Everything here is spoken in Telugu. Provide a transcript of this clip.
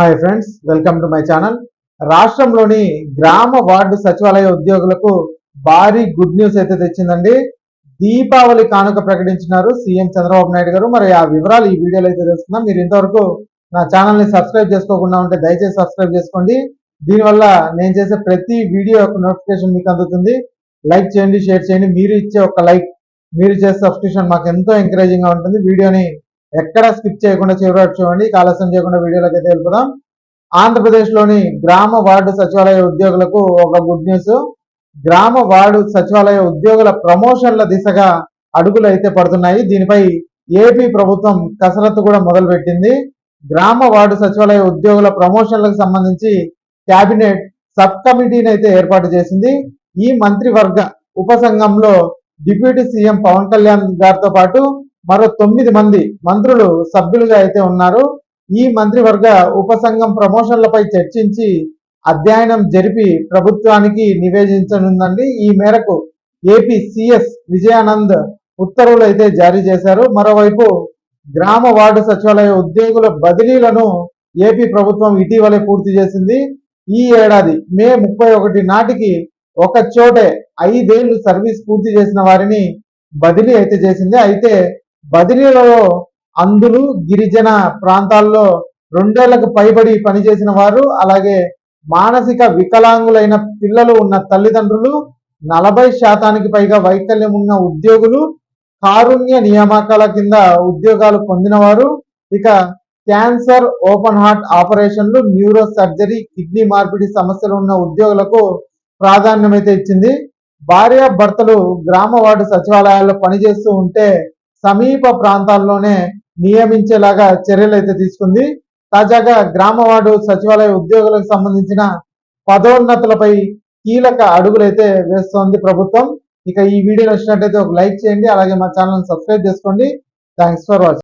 Hi friends, welcome to my channel. రాష్ట్రంలోని గ్రామ వార్డు సచివాలయ ఉద్యోగులకు భారీ గుడ్ న్యూస్ అయితే తెచ్చిందండి. దీపావళి కానుక ప్రకటించినారు సీఎం చంద్రబాబు నాయుడు గారు. మరి ఆ వివరాలు ఈ వీడియోలో అయితే తెలుసుకుందాం. మీరు ఇంతవరకు నా ఛానల్ ని సబ్స్క్రైబ్ చేసుకోకుండా ఉంటే దయచేసి సబ్స్క్రైబ్ చేసుకోండి. దీనివల్ల నేను చేసే ప్రతి వీడియో యొక్క నోటిఫికేషన్ మీకు అందుతుంది. లైక్ చేయండి, షేర్ చేయండి. మీరు ఇచ్చే ఒక లైక్, మీరు చేసే సబ్స్క్రిప్షన్ మాకు ఎంతో ఎంకరేజింగ్ గా ఉంటుంది. వీడియోని ఎక్కడా స్కిప్ చేయకుండా చివరి వరకు చూడండి. ఆలస్యం చేయకుండా వీడియోలోకి అయితే వెళ్ళిపోదాం. ఆంధ్రప్రదేశ్ లోని గ్రామ వార్డు సచివాలయ ఉద్యోగులకు ఒక గుడ్ న్యూస్. గ్రామ వార్డు సచివాలయ ఉద్యోగుల ప్రమోషన్ల దిశగా అడుగులు అయితే పడుతున్నాయి. దీనిపై ఏపీ ప్రభుత్వం కసరత్తు కూడా మొదలుపెట్టింది. గ్రామ వార్డు సచివాలయ ఉద్యోగుల ప్రమోషన్లకు సంబంధించి కేబినెట్ సబ్ కమిటీని అయితే ఏర్పాటు చేసింది. ఈ మంత్రివర్గ ఉపసంఘంలో డిప్యూటీ సీఎం పవన్ కళ్యాణ్ గారితో పాటు మరో 9 మంది మంత్రులు సభ్యులుగా అయితే ఉన్నారు. ఈ మంత్రివర్గ ఉపసంఘం ప్రమోషన్లపై చర్చించి అధ్యయనం జరిపి ప్రభుత్వానికి నివేదించనుందండి. ఈ మేరకు ఏపీ సిఎస్ విజయానంద్ ఉత్తర్వులు అయితే జారీ చేశారు. మరోవైపు గ్రామ వార్డు సచివాలయ ఉద్యోగుల బదిలీలను ఏపీ ప్రభుత్వం ఇటీవలే పూర్తి చేసింది. ఈ ఏడాది మే 31 నాటికి ఒక చోటే 5 ఏళ్లు సర్వీస్ పూర్తి చేసిన వారిని బదిలీ అయితే చేసింది. అయితే బదిలీలలో అందులు గిరిజన ప్రాంతాల్లో 2 ఏళ్లకు పైబడి పనిచేసిన వారు, అలాగే మానసిక వికలాంగులైన పిల్లలు ఉన్న తల్లిదండ్రులు, 40% పైగా వైకల్యం ఉన్న ఉద్యోగులు, కారుణ్య నియామకాల కింద ఉద్యోగాలు పొందినవారు, ఇక క్యాన్సర్, ఓపెన్ హార్ట్ ఆపరేషన్లు, న్యూరో సర్జరీ, కిడ్నీ మార్పిడి సమస్యలు ఉన్న ఉద్యోగులకు ప్రాధాన్యం అయితే ఇచ్చింది. భార్యాభర్తలు గ్రామ వార్డు సచివాలయాల్లో పనిచేస్తూ ఉంటే సమీప ప్రాంతాల్లోనే నియమించేలాగా చర్యలు అయితే తీసుకుంది. తాజాగా గ్రామ వార్డు సచివాలయ ఉద్యోగులకు సంబంధించిన పదోన్నతులపై కీలక అడుగులైతే వేస్తోంది ప్రభుత్వం. ఇక ఈ వీడియో నచ్చినట్లయితే ఒక లైక్ చేయండి, అలాగే మా ఛానల్ సబ్స్క్రైబ్ చేసుకోండి. Thanks for watching.